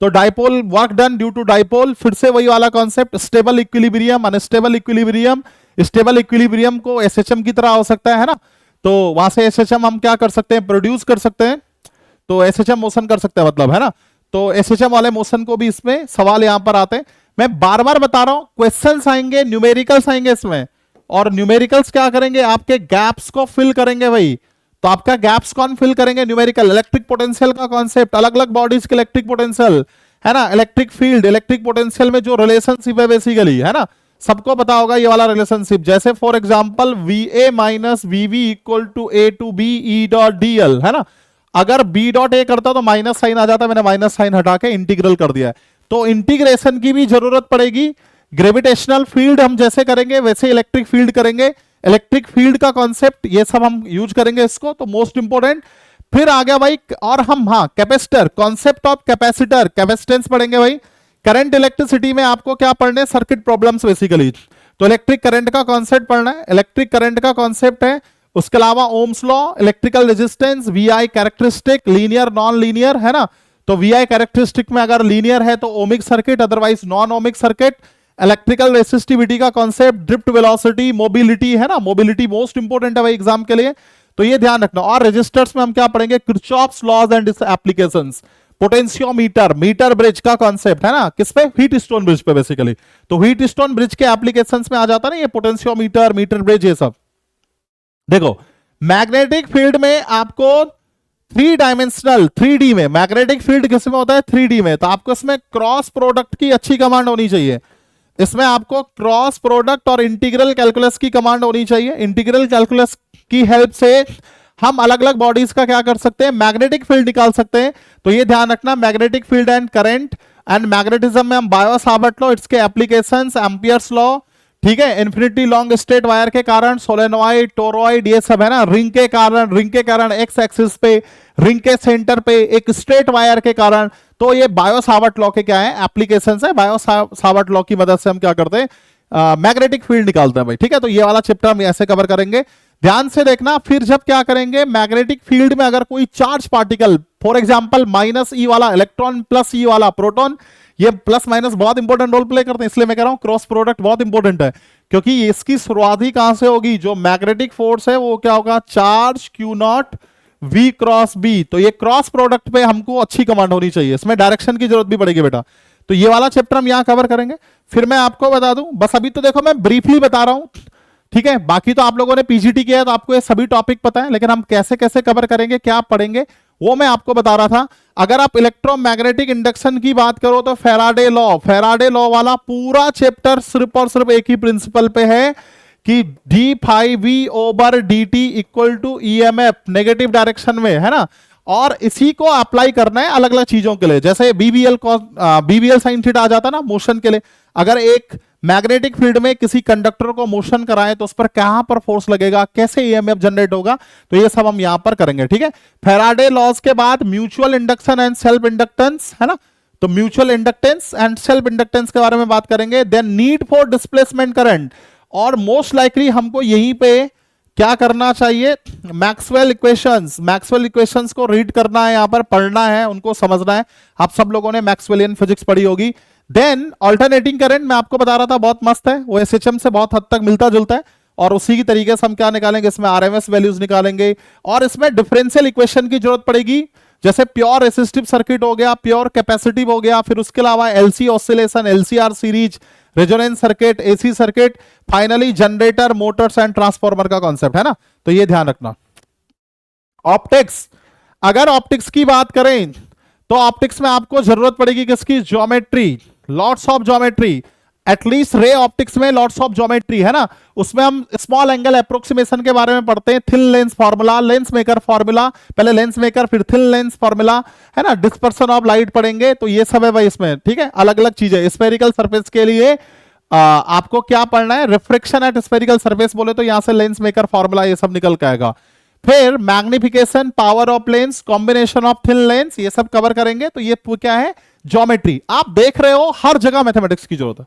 तो dipole, work done due to dipole, फिर से वही वाला concept, stable equilibrium, unstable equilibrium, stable equilibrium को एसएचएम की तरह हो सकता है ना, तो वहां से एसएचएम हम क्या कर सकते हैं, प्रोड्यूस कर सकते हैं, तो एसएचएम मोशन कर सकते हैं मतलब, है ना, तो एसएचएम वाले मोशन को भी इसमें सवाल यहां पर आते हैं। मैं बार बार बता रहा हूं, क्वेश्चंस आएंगे, न्यूमेरिकल्स आएंगे इसमें, और न्यूमेरिकल्स क्या करेंगे, आपके गैप्स को फिल करेंगे भाई। तो आपका गैप्स कौन फिल करेंगे, न्यूमेरिकल, इलेक्ट्रिक पोटेंशियल का कॉन्सेप्ट, अलग अलग बॉडीज के इलेक्ट्रिक पोटेंशियल, है ना, इलेक्ट्रिक फील्ड, इलेक्ट्रिक पोटेंशियल में जो रिलेशनशिप है बेसिकली, है ना, सबको पता होगा ये वाला रिलेशनशिप, जैसे for example VA minus VV equal to A to B E dot DL, है ना, अगर B डॉट A करता तो माइनस साइन आ जाता, मैंने माइनस साइन हटा के इंटीग्रल कर दिया है, तो इंटीग्रेशन की भी जरूरत पड़ेगी। ग्रेविटेशनल फील्ड हम जैसे करेंगे वैसे इलेक्ट्रिक फील्ड करेंगे, इलेक्ट्रिक फील्ड का कॉन्सेप्ट, ये सब हम यूज करेंगे इसको, तो मोस्ट इंपोर्टेंट। फिर आ गया भाई, और हम capacitor, concept of capacitor, capacitance पढ़ेंगे भाई। करंट इलेक्ट्रिसिटी में आपको क्या पढ़ने, सर्किट प्रॉब्लम्स बेसिकली, तो इलेक्ट्रिक करंट का कॉन्सेप्ट पढ़ना है, इलेक्ट्रिक करंट का कॉन्सेप्ट है। उसके अलावा Ohm's law, electrical resistance, VI characteristic, linear non linear, है ना, तो VI कैरेक्टरिस्टिक में अगर लीनियर है तो ohmic circuit, otherwise non ohmic circuit. Electrical resistivity का कॉन्सेप्ट, ड्रिफ्ट वेलोसिटी, मोबिलिटी, है ना, मोबिलिटी मोस्ट इंपोर्टेंट है भाई एग्जाम के लिए। तो ये ध्यान रखना। और रजिस्टर्स में हम क्या पढ़ेंगे, Kirchhoff's laws and its applications, potentiometer, metre bridge का कॉन्सेप्ट है ना, किस पे, व्हीट स्टोन ब्रिज पे बेसिकली। तो व्हीट स्टोन ब्रिज के एप्लीकेशंस में आ जाता ना ये पोटेंशियोमीटर, मीटर ब्रिज, ये सब। देखो मैग्नेटिक फील्ड में आपको 3 डायमेंशनल 3D में मैग्नेटिक फील्ड किसमें होता है, 3D में, तो आपको इसमें क्रॉस प्रोडक्ट की अच्छी कमांड होनी चाहिए। इसमें आपको क्रॉस प्रोडक्ट और इंटीग्रल कैलकुलस की कमांड होनी चाहिए। इंटीग्रल कैलकुलस की हेल्प से हम अलग अलग बॉडीज का क्या कर सकते हैं, मैग्नेटिक फील्ड निकाल सकते हैं। तो ये ध्यान रखना, magnetic field and current and magnetism में हम बायो-सावर्ट लॉ, इसके एप्लीकेशंस, एम्पियर्स लॉ, ठीक है, इन्फिनिटी लॉन्ग स्ट्रेट वायर के कारण, सोलेनॉइड, टोरॉइड, ये सब है ना, रिंग के कारण एक्स एक्सिस पे, रिंग के सेंटर पे एक स्ट्रेट वायर के कारण। तो ये बायो-सावर्ट लॉ के क्या है, एप्लीकेशंस है। बायो-सावर्ट लॉ की मदद से हम क्या करते हैं, मैग्नेटिक फील्ड निकालते हैं भाई, ठीक है। तो ये वाला चैप्टर हम ऐसे कवर करेंगे, ध्यान से देखना। फिर जब क्या करेंगे, मैग्नेटिक फील्ड में अगर कोई charge particle, for example -E वाला इलेक्ट्रॉन, +E वाला प्रोटॉन, ये प्लस माइनस बहुत इंपॉर्टेंट रोल प्ले करते हैं, इसलिए मैं कह रहा हूं क्रॉस प्रोडक्ट बहुत इंपॉर्टेंट है, क्योंकि इसकी शुरुआत ही कहां से होगी, जो मैग्नेटिक फोर्स है वो क्या होगा, charge Q0 V cross B। तो ये क्रॉस प्रोडक्ट पे हमको अच्छी कमांड होनी चाहिए, इसमें डायरेक्शन की जरूरत भी पड़ेगी बेटा। तो ये वाला चैप्टर हम यहां कवर करेंगे। फिर मैं आपको बता दूं, बस अभी तो देखो मैं ब्रीफली बता रहा हूं, ठीक है, बाकी तो आप लोगों ने पीजीटी किया है तो आपको ये सभी टॉपिक पता है, लेकिन हम कैसे कैसे कवर करेंगे, क्या पढ़ेंगे, वो मैं आपको बता रहा था। अगर आप इलेक्ट्रोमैग्नेटिक इंडक्शन की बात करो तो फैराडे लॉ वाला पूरा चैप्टर सिर्फ और सिर्फ एक ही प्रिंसिपल पे है कि d∅v/dt equal to EMF, negative direction में, है ना। और इसी को अप्लाई करना है अलग अलग चीजों के लिए, जैसे BBL साइन थीटा आ जाता ना मोशन के लिए। अगर एक मैग्नेटिक फील्ड में किसी कंडक्टर को मोशन कराएं तो उस पर कहां पर फोर्स लगेगा, कैसे EMF जनरेट होगा, तो ये सब हम यहां पर करेंगे, ठीक है। फैराडे लॉज के बाद mutual induction and self inductance, है ना, तो mutual inductance and self inductance के बारे में बात करेंगे। Then need for displacement current, और मोस्ट लाइकली हमको यहीं पे क्या करना चाहिए, मैक्सवेल इक्वेशंस को रीड करना है, यहां पर पढ़ना है, उनको समझना है। आप सब लोगों ने मैक्सवेलियन फिजिक्स पढ़ी होगी। देन अल्टरनेटिंग करंट मैं आपको बता रहा था, बहुत मस्त है वो, SHM से बहुत हद तक मिलता जुलता है, और उसी की तरीके से हम क्या निकालेंगे, इसमें RMS वैल्यूज निकालेंगे, और इसमें डिफरेंशियल इक्वेशन की जरूरत पड़ेगी, जैसे प्योर रेसिस्टिव सर्किट हो गया, प्योर कैपेसिटिव हो गया, फिर उसके अलावा LC oscillation, LCR series, resonance circuit, AC circuit, finally generator, Motors and transformer का कॉन्सेप्ट, है ना। तो ये ध्यान रखना। ऑप्टिक्स, अगर ऑप्टिक्स की बात करें तो ऑप्टिक्स में आपको जरूरत पड़ेगी किसकी, geometry, lots of geometry, at least ray optics में लॉट्स ऑफ ज्योमेट्री, है ना। उसमें हम स्मॉल एंगल अप्रोक्सीमेशन के बारे में पढ़ते हैं, thin lens formula, lens maker formula, पहले लेंस मेकर फिर थिन लेंस फार्मूला, है ना, डिस्पर्सन ऑफ लाइट पढ़ेंगे। तो ये सब है भाई इसमें, ठीक है, अलग अलग चीजें। स्फेरिकल सरफेस के लिए आपको क्या पढ़ना है, रिफ्रैक्शन एट स्फेरिकल सरफेस बोले तो यहां से लेंस मेकर फार्मूला ये सब निकल के आएगा। फिर magnification, power of lens, combination of thin lens, ये सब कवर करेंगे। तो ये क्या है, ज्योमेट्री। आप देख रहे हो हर जगह मैथमेटिक्स की जरूरत है,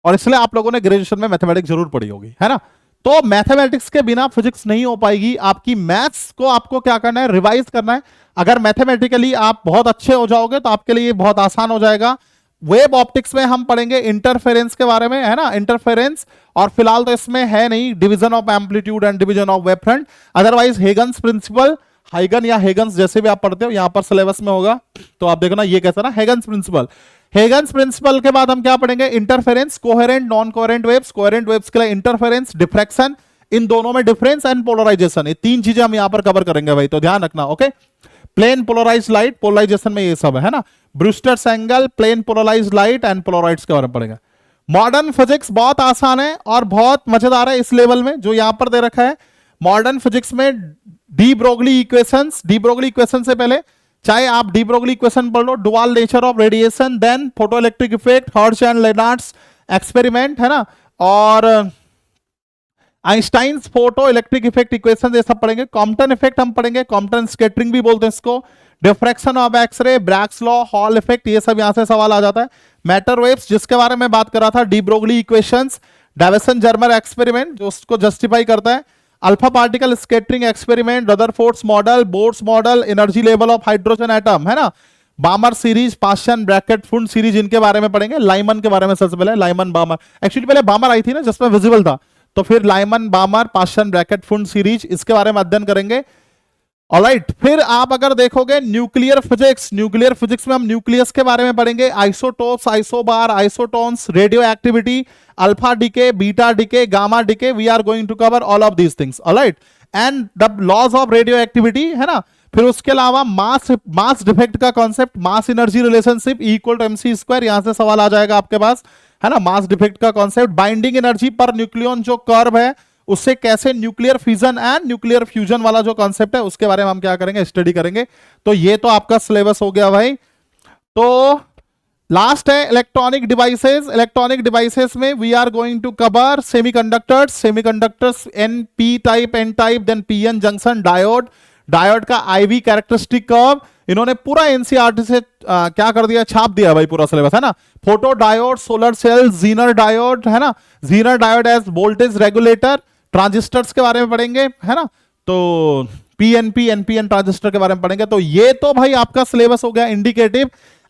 और इसलिए आप लोगों ने ग्रेजुएशन में मैथमेटिक्स जरूर पढ़ी होगी, है ना। तो मैथमेटिक्स के बिना फिजिक्स नहीं हो पाएगी। आपकी मैथ्स को आपको क्या करना है, रिवाइज करना है। अगर मैथमेटिकली आप बहुत अच्छे हो जाओगे तो आपके लिए बहुत आसान हो जाएगा। वेब ऑप्टिक्स में हम पढ़ेंगे इंटरफेरेंस के बारे में, है ना, इंटरफेरेंस, और फिलहाल तो इसमें है नहीं division of amplitude and division of wave front. Otherwise Huygens principle, Huygen या हेगन्स जैसे भी आप पढ़ते हो, यहां पर सिलेबस में होगा, तो आप देखना ये कैसा ना, हेगन्स प्रिंसिपल। हेगन्स प्रिंसिपल के बाद हम क्या पढ़ेंगे, interference, coherent, non coherent waves, coherent waves के लिए इंटरफेरेंस, डिफ्रैक्शन, इन दोनों में डिफरेंस एंड पोलराइजेशन, ये 3 चीजें हम यहां पर कवर करेंगे भाई, तो ध्यान रखना, okay. Plane polarised light, polarisation में ये सब है ना, Brewster's angle, plane polarised light and polaroids के बारे में पढ़ेंगे। मॉडर्न फिजिक्स बहुत आसान है और बहुत मजेदार है इस लेवल में जो यहां पर दे रखा है। मॉडर्न फिजिक्स में de Broglie equations, de Broglie equation से पहले चाहे आप डी ब्रोगली इक्वेशन पढ़ लो, dual nature of radiation, then photoelectric effect, Hertz and Lenard's experiment, है ना, और Einstein's photo electric effect equation, ये सब पढ़ेंगे। कॉम्पटन इफेक्ट हम पढ़ेंगे, कॉम्पटन स्कैटरिंग भी बोलते हैं इसको, diffraction of X-ray, Bragg's law, Hall effect, ये सब यहां से सवाल आ जाता है। मैटर वेव्स जिसके बारे में बात कर रहा था, de Broglie equations, Davisson Germer experiment जो उसको जस्टिफाई करता है, alpha particle scattering experiment, Rutherford's model, Bohr's model, energy level of hydrogen atom, है ना, Balmer series, Paschen, Brackett, Pfund series, इनके बारे में पढ़ेंगे। लाइमन के बारे में सबसे पहले, लाइमन बामर, एक्चुअली पहले बामर आई थी ना जिसमें विजिबल था, तो फिर Lyman बामर Paschen Brackett Pfund series, इसके बारे में अध्ययन करेंगे। ऑलराइट, फिर आप अगर देखोगे न्यूक्लियर फिजिक्स, न्यूक्लियर फिजिक्स में हम न्यूक्लियस के बारे में पढ़ेंगे, isotopes, isobar, isotones, radioactivity, alpha decay, beta decay, gamma decay, we are going to cover all of these things. Alright, and the laws of radioactivity, है ना। फिर उसके अलावा मास डिफेक्ट का concept, mass energy relationship equal to MC square, यहां से सवाल आ जाएगा आपके पास, है ना। मास डिफेक्ट का concept, binding energy per nucleon जो कर्व है उससे कैसे nuclear fission and nuclear fusion वाला जो कॉन्सेप्ट है उसके बारे में हम क्या करेंगे, स्टडी करेंगे। तो ये तो आपका सिलेबस हो गया भाई। तो लास्ट है इलेक्ट्रॉनिक डिवाइसेस। इलेक्ट्रॉनिक डिवाइसेस में we are going to cover semiconductors, semiconductors N P type, N type, then PN junction, diode, diode का आईवी कैरेक्टरिस्टिक कर्व, इन्होंने पूरा एनसीईआरटी से क्या कर दिया, छाप दिया भाई पूरा सिलेबस, है ना। Photo diode, solar cell, Zener diode, है ना, Zener diode as voltage regulator, transistors के बारे में पढ़ेंगे, है ना। तो पीएनपी, एनपीएन ट्रांजिस्टर के बारे में पढ़ेंगे। तो ये तो भाई आपका सिलेबस हो गया इंडिकेटिव।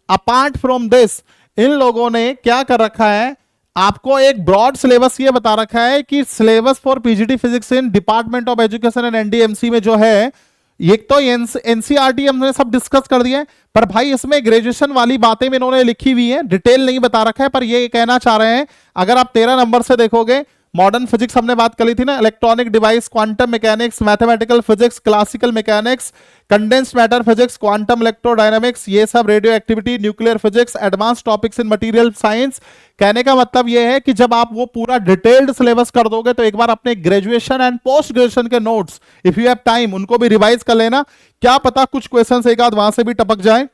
अपार्ट फ्रॉम दिस, इन लोगों ने क्या कर रखा है, आपको एक ब्रॉड सिलेबस ये बता रखा है कि syllabus for PGT physics in department of education and NDMC में जो है, ये तो एनसीईआरटी हमने सब डिस्कस कर दिया है, पर भाई इसमें ग्रेजुएशन वाली बातें भी इन्होंने लिखी हुई है, डिटेल नहीं बता रखा है, पर ये कहना चाह रहे हैं, अगर आप 13 नंबर से देखोगे, मॉडर्न फिजिक्स हमने बात करी थी ना, electronic device, quantum mechanics, mathematical physics, classical mechanics, condensed matter physics, quantum electrodynamics, ये सब, radio activity, nuclear physics, advance topics in material science. कहने का मतलब ये है कि जब आप वो पूरा डिटेल्ड सिलेबस कर दोगे तो एक बार अपने ग्रेजुएशन एंड पोस्ट ग्रेजुएशन के notes, if you have time, उनको भी रिवाइज कर लेना। क्या पता कुछ क्वेश्चन एक आध वहां से भी टपक जाए,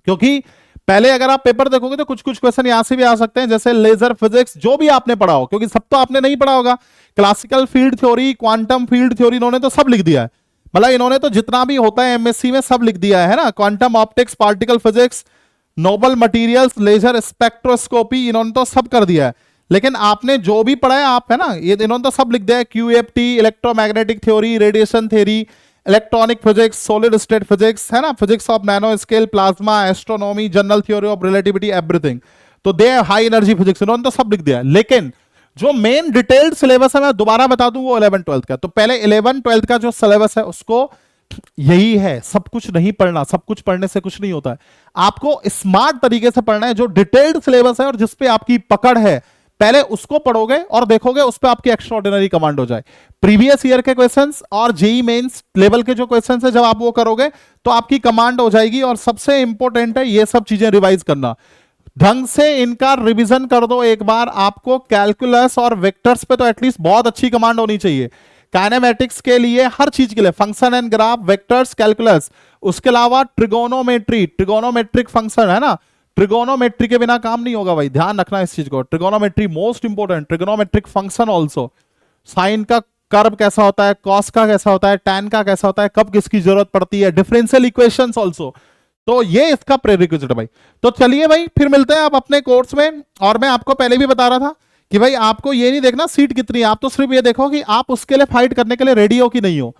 क्योंकि पहले अगर आप पेपर देखोगे तो कुछ कुछ क्वेश्चन यहां से भी आ सकते हैं, जैसे लेजर फिजिक्स, जो भी आपने पढ़ा हो, क्योंकि सब तो आपने नहीं पढ़ा होगा। Classical field theory, quantum field theory, इन्होंने तो सब लिख दिया है, मतलब इन्होंने तो जितना भी होता है एमएससी में सब लिख दिया है ना। Quantum optics, particle physics, noble materials, laser spectroscopy, इन्होंने तो सब कर दिया है। लेकिन आपने जो भी पढ़ा है आप, है ना, ये इन्होंने तो सब लिख दिया है। QFT, electromagnetic theory, radiation theory, electronic physics, solid state physics, है ना, physics of nano scale, plasma, astronomy, general theory of relativity, everything. तो दे हाई एनर्जी फिजिक्स, इन्होंने तो सब लिख दिया है। लेकिन जो मेन डिटेल्ड सिलेबस है मैं दोबारा बता दूं, वो 11 12 का। तो पहले 11 12 का जो सिलेबस है उसको यही है, सब कुछ नहीं पढ़ना, सब कुछ पढ़ने से कुछ नहीं होता है, आपको स्मार्ट तरीके से पढ़ना है। जो डिटेल्ड सिलेबस है और जिसपे आपकी पकड़ है, पहले उसको पढ़ोगे और देखोगे उस पर आपकी एक्स्ट्राऑर्डिनरी कमांड हो जाए। प्रीवियस ईयर के क्वेश्चंस और जेई मेंस लेवल के जो क्वेश्चंस है, जब आप वो करोगे तो आपकी कमांड हो जाएगी। और सबसे इंपॉर्टेंट है ये सब चीजें रिवाइज करना, ढंग से इनका रिवीजन कर दो एक बार। आपको कैलकुलस और वेक्टर्स पे तो एटलीस्ट बहुत अच्छी कमांड होनी चाहिए, काइनेमेटिक्स के लिए, हर चीज के लिए, function and graph, vectors, calculus. उसके अलावा ट्रिगोनोमेट्री, ट्रिगोनोमेट्रिक फंक्शन, है ना, ट्रिगोनोमेट्री के बिना काम नहीं होगा भाई, ध्यान रखना इस चीज को। Trigonometry most important, trigonometric function also, sine का कर्व कैसा होता है, कॉस का कैसा होता है, टैन का कैसा होता है, कब किसकी जरूरत पड़ती है, डिफरेंशियल इक्वेशंस ऑल्सो। तो ये इसका प्रेरिक्विजिट है भाई। तो चलिए भाई फिर मिलते हैं आप अपने कोर्स में। और मैं आपको पहले भी बता रहा था कि भाई आपको ये नहीं देखना सीट कितनी है, आप तो सिर्फ ये देखो कि आप उसके लिए फाइट करने के लिए रेडी हो कि नहीं हो।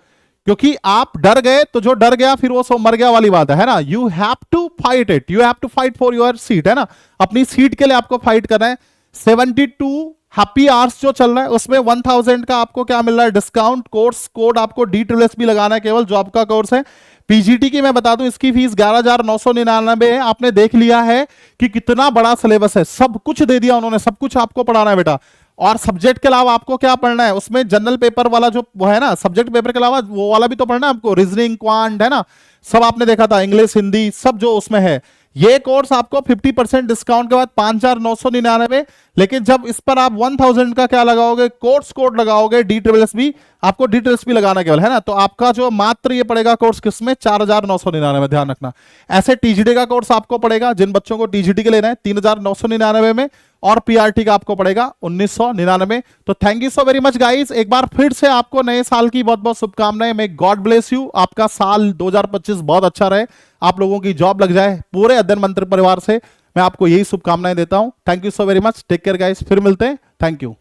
क्योंकि आप डर गए तो जो डर गया फिर वो सो मर गया वाली बात है ना। You have to fight it, you have to fight for your seat, है ना, अपनी सीट के लिए आपको फाइट करना है। 72 हैप्पी आवर्स जो चल रहा है उसमें 1000 का आपको क्या मिल रहा है, डिस्काउंट। कोर्स कोड आपको DSS भी लगाना है, केवल जो आपका कोर्स है। पीजीटी की मैं बता दूं इसकी फीस 11,999 है। आपने देख लिया है कि कितना बड़ा सिलेबस है, सब कुछ दे दिया उन्होंने, सब कुछ आपको पढ़ाना है बेटा। और सब्जेक्ट के अलावा आपको क्या पढ़ना है, उसमें जनरल पेपर वाला जो वो है ना, सब्जेक्ट पेपर के अलावा वो वाला भी तो पढ़ना है आपको, रीजनिंग, क्वांट, है ना, सब आपने देखा था, इंग्लिश, हिंदी, सब जो उसमें है। ये कोर्स आपको 50% डिस्काउंट के बाद 5,999। लेकिन जब इस पर आप 1000 का क्या लगाओगे, कोर्स कोड लगाओगे DSS भी, आपको DSS भी लगाना केवल, है ना। तो आपका जो मात्र ये पड़ेगा कोर्स किसमें, 4,999, ध्यान रखना। ऐसे टीजीडी का कोर्स आपको पड़ेगा, जिन बच्चों को टीजीडी के लेना है, 3,999 में। और पीआरटी का आपको पड़ेगा 1,999। तो thank you so very much guys. एक बार फिर से आपको नए साल की बहुत बहुत शुभकामनाएं। मे गॉड ब्लेस यू, आपका साल 2025 बहुत अच्छा रहे, आप लोगों की जॉब लग जाए। पूरे अध्ययन मंत्र परिवार से मैं आपको यही शुभकामनाएं देता हूं। Thank you so very much, take care guys, फिर मिलते हैं, थैंक यू।